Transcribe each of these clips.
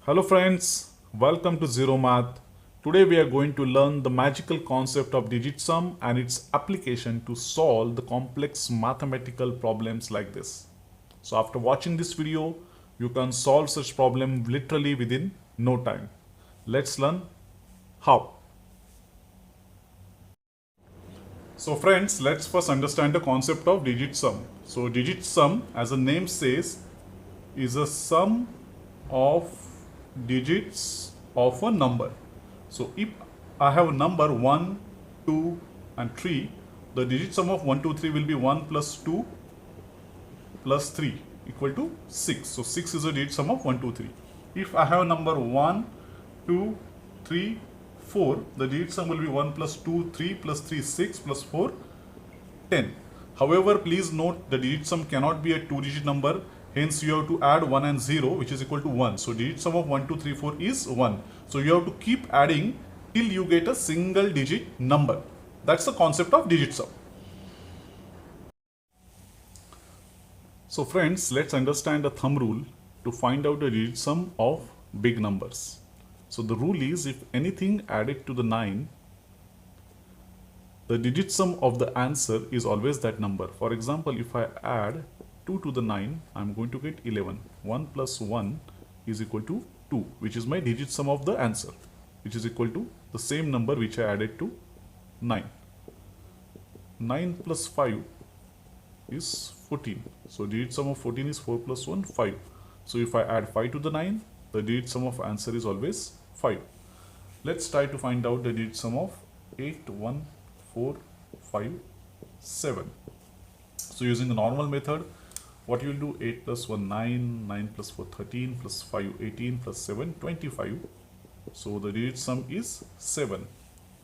Hello friends, welcome to Zero Math. Today we are going to learn the magical concept of digit sum and its application to solve the complex mathematical problems like this. So after watching this video, you can solve such problem literally within no time. Let's learn how. So friends, let's first understand the concept of digit sum. So digit sum, as the name says, is a sum of digits of a number. So if I have a number 1, 2 and 3, the digit sum of 1, 2, 3 will be 1 plus 2 plus 3 equal to 6. So 6 is a digit sum of 1, 2, 3. If I have a number 1, 2, 3, 4, the digit sum will be 1 plus 2, 3 plus 3, 6 plus 4, 10. However, please note the digit sum cannot be a two-digit number. Hence, you have to add 1 and 0, which is equal to 1. So, digit sum of 1, 2, 3, 4 is 1. So, you have to keep adding till you get a single digit number. That's the concept of digit sum. So, friends, let's understand the thumb rule to find out the digit sum of big numbers. So, the rule is if anything added to the 9, the digit sum of the answer is always that number. For example, if I add 2 to the 9, I am going to get 11. 1 plus 1 is equal to 2, which is my digit sum of the answer, which is equal to the same number which I added to 9. 9 plus 5 is 14. So digit sum of 14 is 4 plus 1, 5. So if I add 5 to the 9, the digit sum of answer is always 5. Let's try to find out the digit sum of 8, 1, 4, 5, 7. So using the normal method, what you will do, 8 plus 1, 9, 9 plus 4, 13, plus 5, 18, plus 7, 25. So the digit sum is 7.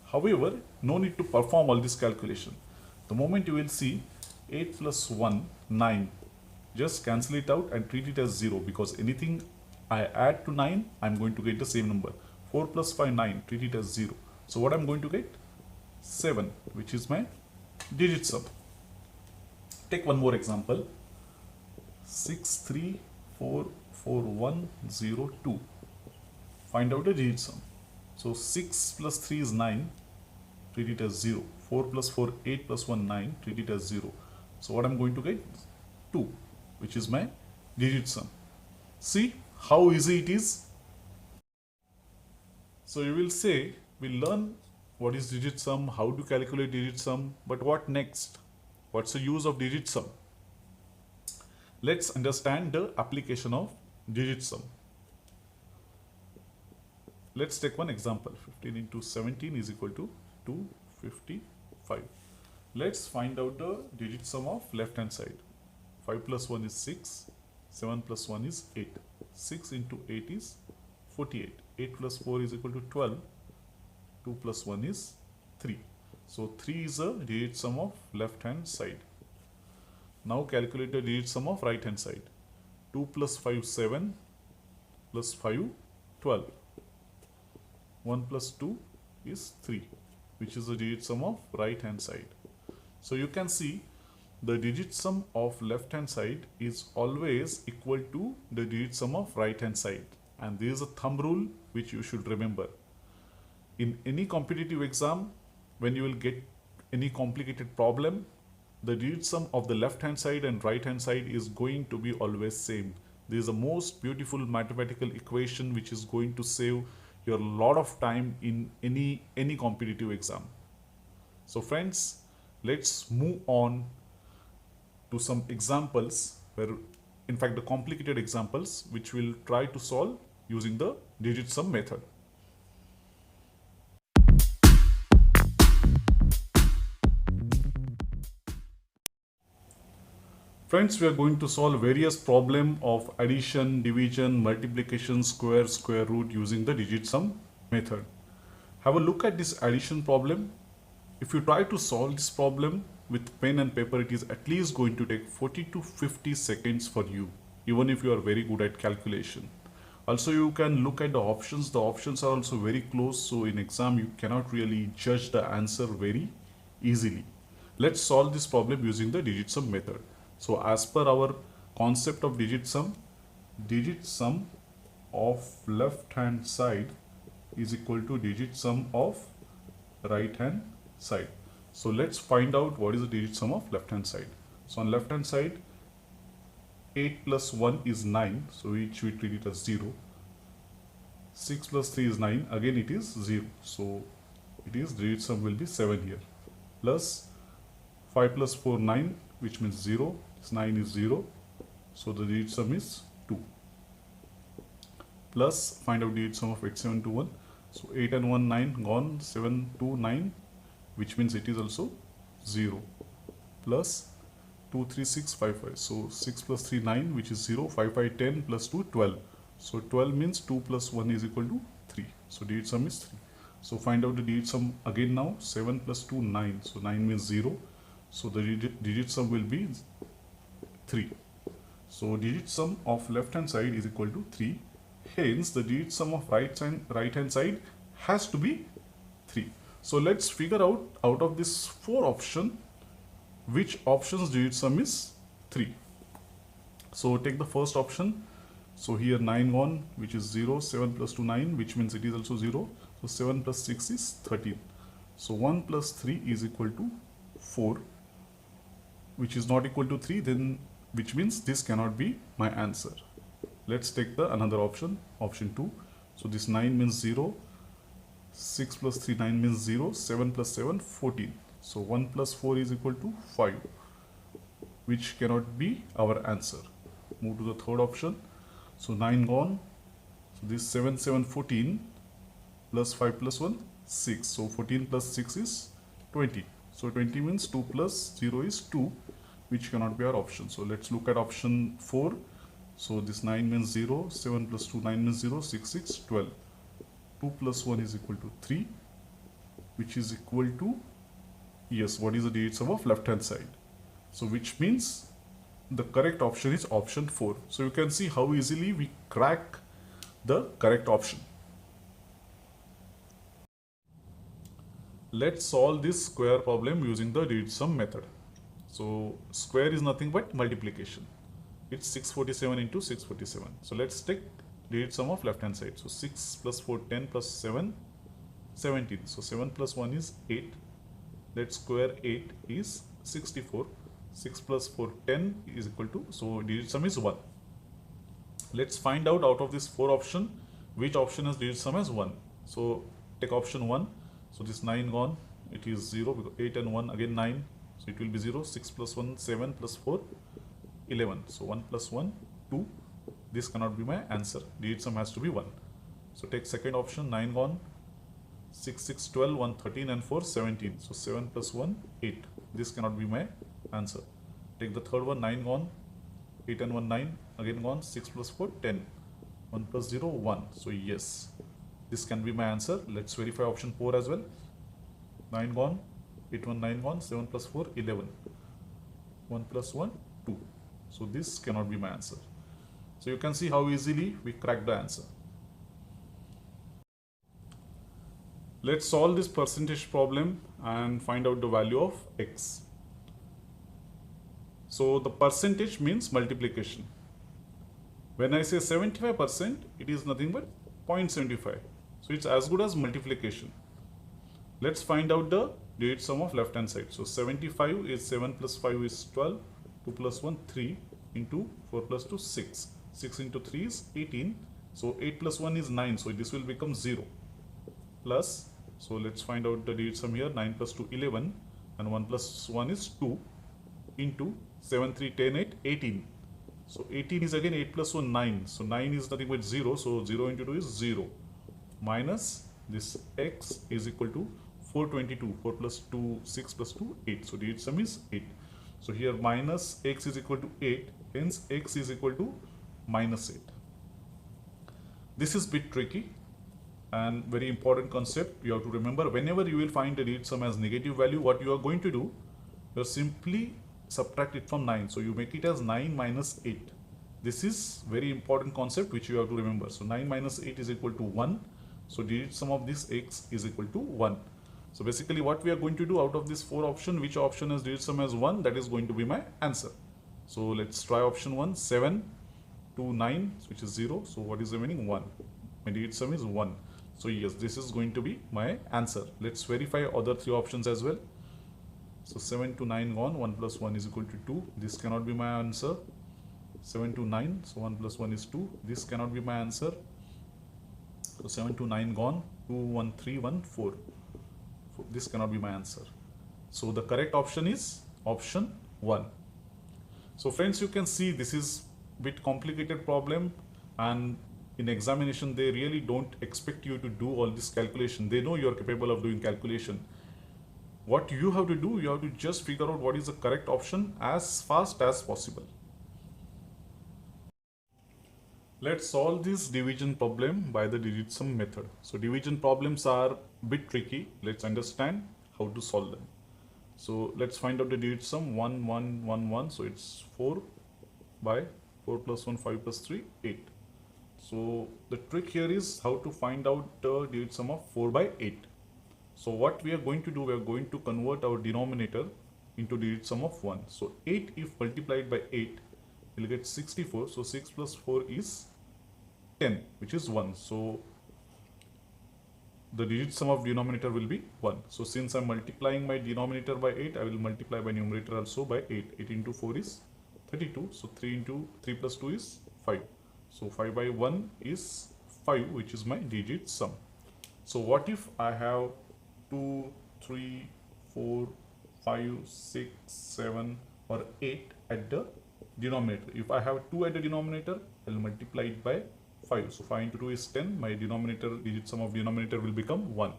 However, no need to perform all this calculation. The moment you will see 8 plus 1, 9, just cancel it out and treat it as 0, because anything I add to 9, I am going to get the same number. 4 plus 5, 9, treat it as 0. So what I am going to get? 7, which is my digit sum. Take one more example. 6, 3, 4, 4, 1, 0, 2. Find out the digit sum. So 6 plus 3 is 9, treat it as 0. 4 plus 4, 8 plus 1, 9, treat it as 0. So what I'm going to get? 2, which is my digit sum. See how easy it is? So you will say, we learn what is digit sum, how to calculate digit sum, but what next? What's the use of digit sum? Let's understand the application of digit sum. Let's take one example. 15 into 17 is equal to 255. Let's find out the digit sum of left hand side. 5 plus 1 is 6. 7 plus 1 is 8. 6 into 8 is 48. 8 plus 4 is equal to 12. 2 plus 1 is 3. So 3 is a digit sum of left hand side. Now calculate the digit sum of right hand side. 2 plus 5, 7, plus 5, 12. 1 plus 2 is 3, which is the digit sum of right hand side. So you can see the digit sum of left hand side is always equal to the digit sum of right hand side. And there is a thumb rule which you should remember. In any competitive exam, when you will get any complicated problem, the digit sum of the left hand side and right hand side is going to be always same. This is the most beautiful mathematical equation which is going to save your lot of time in any competitive exam. So friends, let's move on to some examples where, in fact, the complicated examples which we'll try to solve using the digit sum method. Friends, we are going to solve various problems of addition, division, multiplication, square root using the digit sum method. Have a look at this addition problem. If you try to solve this problem with pen and paper, it is at least going to take 40 to 50 seconds for you, even if you are very good at calculation. Also, you can look at the options. The options are also very close, so in exam you cannot really judge the answer very easily. Let's solve this problem using the digit sum method. So as per our concept of digit sum of left hand side is equal to digit sum of right hand side. So let's find out what is the digit sum of left hand side. So on left hand side, 8 plus 1 is 9, so which we treat it as 0. 6 plus 3 is 9, again it is 0, so it is digit sum will be 7 here. Plus 5 plus 4, 9, which means 0, this 9 is 0, so the digit sum is 2. Plus find out digit sum of 8, 7, 2, 1, so 8 and 1, 9, gone, 7, 2, 9, which means it is also 0. Plus 2, 3, 6, 5, 5, so 6 plus 3, 9, which is 0, 5, 5, 10, plus 2, 12. So 12 means 2 plus 1 is equal to 3. So digit sum is 3. So find out the digit sum again now. 7 plus 2, 9. So 9 means 0. So the digit sum will be 3. So digit sum of left hand side is equal to 3. Hence the digit sum of right hand side has to be 3. So let's figure out of this 4 option which option's digit sum is 3. So take the first option. So here 9 gone, which is 0, 7 plus 2, 9, which means it is also 0. So 7 plus 6 is 13. So 1 plus 3 is equal to 4, which is not equal to 3, then which means this cannot be my answer. Let's take the another option, option 2. So this 9 means 0, 6 plus 3, 9 means 0, 7 plus 7, 14. So 1 plus 4 is equal to 5, which cannot be our answer. Move to the third option. So 9 gone, so this 7, 7, 14, plus 5 plus 1, 6. So 14 plus 6 is 20. So 20 means 2 plus 0 is 2, which cannot be our option. So let's look at option 4. So this 9 means 0, 7 plus 2, 9 means 0, 6, 6, 12. 2 plus 1 is equal to 3, which is equal to, yes, what is the digit sum of left hand side? So which means the correct option is option 4. So you can see how easily we crack the correct option. Let's solve this square problem using the digit sum method. So square is nothing but multiplication. It's 647 into 647. So let's take digit sum of left hand side. So 6 plus 4, 10 plus 7, 17. So 7 plus 1 is 8. Let's square 8 is 64. 6 plus 4, 10 is equal to, so digit sum is 1. Let's find out of this 4 option, which option has digit sum as 1. So take option 1. So this 9 gone, it is 0, because 8 and 1 again 9. So it will be 0, 6 plus 1, 7 plus 4, 11. So 1 plus 1, 2. This cannot be my answer. Digit sum has to be 1. So take second option, 9 gone, 6, 6, 12, 1, 13 and 4, 17. So 7 plus 1, 8. This cannot be my answer. Take the third one, 9 gone, 8 and 1, 9, again gone, 6 plus 4, 10. 1 plus 0, 1. So yes, this can be my answer. Let's verify option 4 as well. 9 gone, 8, 1, 9 gone, 7 plus 4, 11. 1 plus 1, 2. So this cannot be my answer. So you can see how easily we crack the answer. Let's solve this percentage problem and find out the value of x. So the percentage means multiplication. When I say 75%, it is nothing but 0.75. So it's as good as multiplication. Let's find out the digit sum of left hand side. So 75 is 7 plus 5 is 12, 2 plus 1, 3, into 4 plus 2, 6. 6 into 3 is 18. So 8 plus 1 is 9. So this will become 0. Plus, so let's find out the digit sum here. 9 plus 2, 11. And 1 plus 1 is 2. Into 7, 3, 10, 8, 18. So 18 is again 8 plus 1, 9. So 9 is nothing but 0. So 0 into 2 is 0. Minus this x is equal to 422. 4 plus 2, 6 plus 2, 8. So digit sum is 8. So here minus x is equal to 8. Hence x is equal to minus 8. This is bit tricky and very important concept. You have to remember, whenever you will find the digit sum as negative value, what you are going to do, you simply subtract it from 9. So you make it as 9 minus 8. This is very important concept which you have to remember. So 9 minus 8 is equal to 1. So digit sum of this x is equal to 1. So basically what we are going to do out of this 4 option, which option has digit sum as 1, that is going to be my answer. So let's try option 1, 7. 2 9, which is 0. So what is remaining? 1. My digit sum is 1. So yes, this is going to be my answer. Let's verify other 3 options as well. So 7 to 9 gone, 1 plus 1 is equal to 2. This cannot be my answer. 7 to 9, so 1 plus 1 is 2. This cannot be my answer. So 7 to 9 gone, 2, 1, 3, 1, 4. This cannot be my answer. So the correct option is option 1. So friends, you can see this is a bit complicated problem, and in examination they really don't expect you to do all this calculation. They know you are capable of doing calculation. What you have to do, you have to just figure out what is the correct option as fast as possible. Let's solve this division problem by the digit sum method. So division problems are a bit tricky. Let's understand how to solve them. So let's find out the digit sum. 1 1 1 1, so it's 4 by 4 plus 1 5 plus 3 8. So the trick here is how to find out the digit sum of 4 by 8. So what we are going to do, we are going to convert our denominator into digit sum of 1. So 8 if multiplied by 8, we'll get 64. So 6 plus 4 is 10, which is 1. So the digit sum of denominator will be 1. So since I'm multiplying my denominator by 8, I will multiply my numerator also by 8. 8 into 4 is 32. So 3 plus 2 is 5. So 5 by 1 is 5, which is my digit sum. So what if I have 2, 3, 4, 5, 6, 7 or 8 at the denominator? If I have 2 at the denominator, I will multiply it by 5. So 5 into 2 is 10. My denominator, digit sum of denominator will become 1.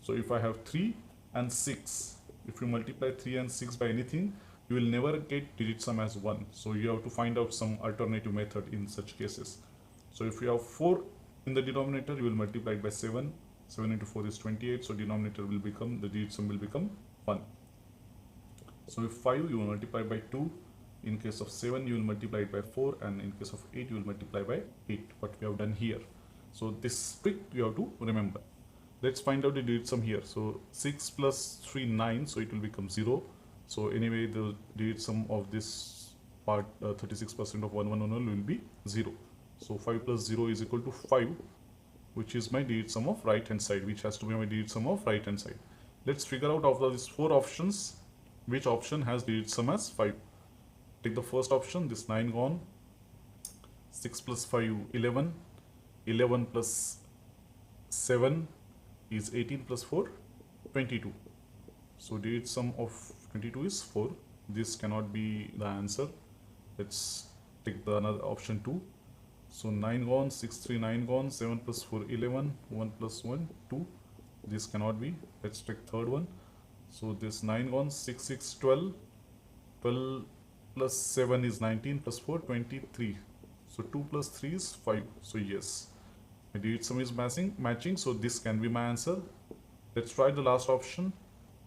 So if I have 3 and 6, if you multiply 3 and 6 by anything, you will never get digit sum as 1. So you have to find out some alternative method in such cases. So if you have 4 in the denominator, you will multiply it by 7. 7 into 4 is 28. So denominator will become, the digit sum will become 1. So if 5, you will multiply by 2. In case of 7, you will multiply it by 4, and in case of 8, you will multiply by 8, what we have done here. So this trick you have to remember. Let's find out the digit sum here. So 6 plus 3, 9, so it will become 0. So anyway, the digit sum of this part, 36% of 1110 will be 0. So 5 plus 0 is equal to 5, which is my digit sum of right hand side, which has to be my digit sum of right hand side. Let's figure out of these 4 options, which option has digit sum as 5. Take the first option, this 9 gone, 6 plus 5, 11, 11 plus 7 is 18 plus 4, 22. So digit sum of 22 is 4. This cannot be the answer. Let's take the another option 2. So 9 gone, 6, 3, 9 gone, 7 plus 4, 11, 1 plus 1, 2. This cannot be. Let's take third one. So this 9 gone, 6, 6, 12, 12 plus 7 is 19 plus 4, 23. So 2 plus 3 is 5. So yes, my digit sum is matching. So this can be my answer. Let's try the last option.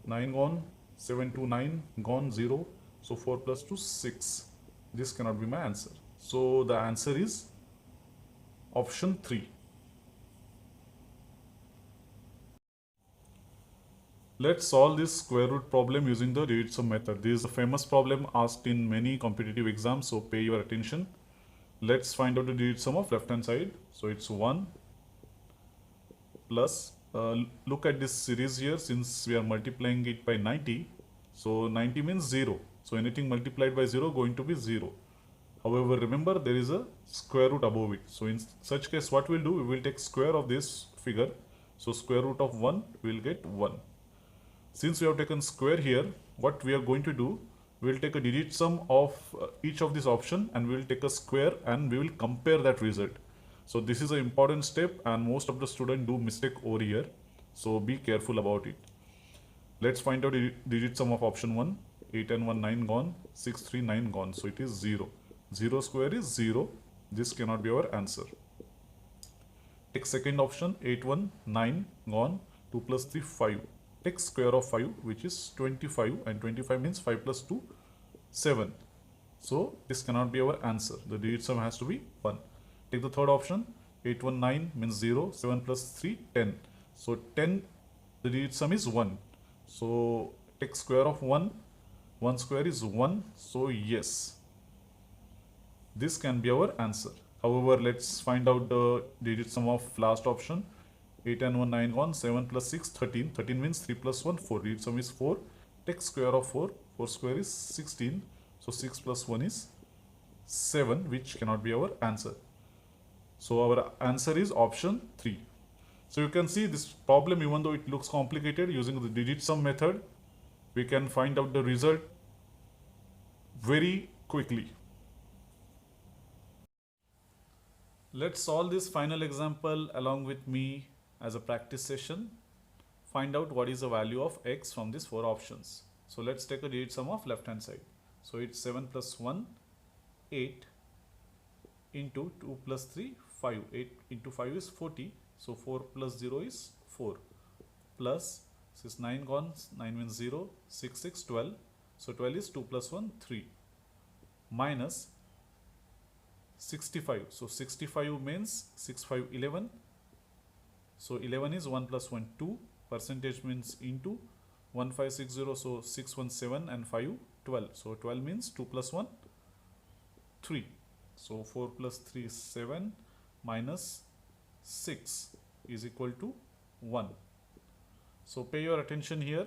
9 gone, 7 to 9 gone, 0. So 4 plus 2, 6. This cannot be my answer. So the answer is option 3. Let's solve this square root problem using the digit sum method. This is a famous problem asked in many competitive exams, so pay your attention. Let's find out the digit sum of left hand side. So it's 1 plus, look at this series here, since we are multiplying it by 90. So 90 means 0. So anything multiplied by 0 going to be 0. However, remember there is a square root above it. So in such case, what we'll do, we will take square of this figure. So square root of 1, we will get 1. Since we have taken square here, what we are going to do, we will take a digit sum of each of this option, and we will take a square and we will compare that result. So this is an important step, and most of the students do mistake over here. So be careful about it. Let's find out the digit sum of option 1. 8 and 1, 9 gone. 6, 3, 9 gone. So it is 0. 0 square is 0. This cannot be our answer. Take second option. 8, 1, 9 gone. 2 plus 3, 5. Take square of 5, which is 25, and 25 means 5 plus 2, 7. So this cannot be our answer. The digit sum has to be 1. Take the third option. 8, 1, 9 means 0. 7 plus 3, 10. So 10, the digit sum is 1. So take square of 1. 1 square is 1. So yes, This can be our answer. However, let's find out the digit sum of last option. 8 and 1, 9 gone. 7 plus 6, 13. 13 means 3 plus 1, 4. Digit sum is 4. Take square of 4. 4 square is 16. So 6 plus 1 is 7, which cannot be our answer. So our answer is option 3. So you can see this problem, even though it looks complicated, using the digit sum method, we can find out the result very quickly. Let's solve this final example along with me as a practice session. Find out what is the value of x from these 4 options. So let's take a digit sum of left hand side. So it's 7 plus 1, 8 into 2 plus 3, 5. 8 into 5 is 40. So 4 plus 0 is 4. Plus, this is 9 gone. 9 means 0. 6, 6, 12. So 12 is 2 plus 1, 3. Minus 65. So 65 means 6, 5, 11. So 11 is 1 plus 1, 2. Percentage means into 1560. So 6, 1, 7 and 5, 12. So 12 means 2 plus 1, 3. So 4 plus 3 is 7 minus 6 is equal to 1. So pay your attention here.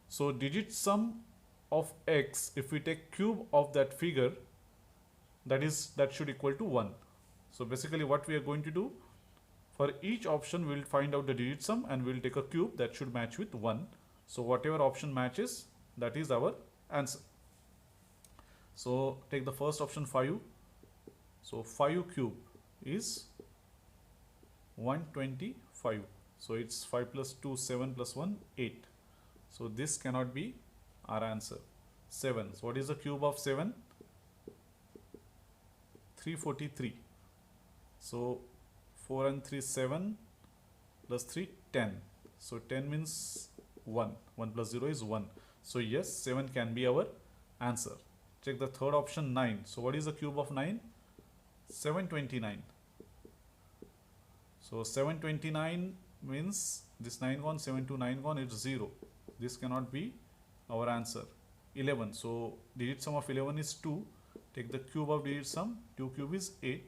So digit sum of x, if we take cube of that figure, that should equal to 1. So basically what we are going to do, for each option we will find out the digit sum and we will take a cube that should match with 1. So whatever option matches, that is our answer. So take the first option 5. So 5 cube is 125. So it's 5 plus 2, 7 plus 1, 8. So this cannot be our answer. 7. So what is the cube of 7? 343. So 4 and 3, 7 plus 3, 10. So 10 means 1. 1 plus 0 is 1. So yes, 7 can be our answer. Check the third option 9. So what is the cube of 9? 729. So 729 means this 9 gone, 7 to 9 gone, it's 0. This cannot be our answer. 11. So digit sum of 11 is 2. Take the cube of digit sum. 2 cube is 8.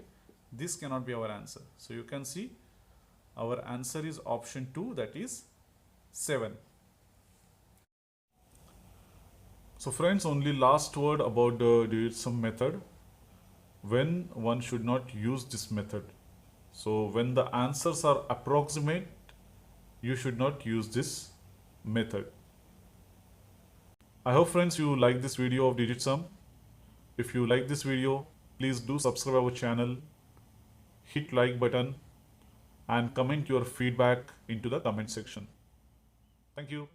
This cannot be our answer. So you can see our answer is option 2, that is 7. So friends, only last word about the digit sum method. When one should not use this method. So when the answers are approximate, you should not use this method. I hope friends you like this video of digit sum. If you like this video, please do subscribe our channel, hit like button and comment your feedback into the comment section. Thank you.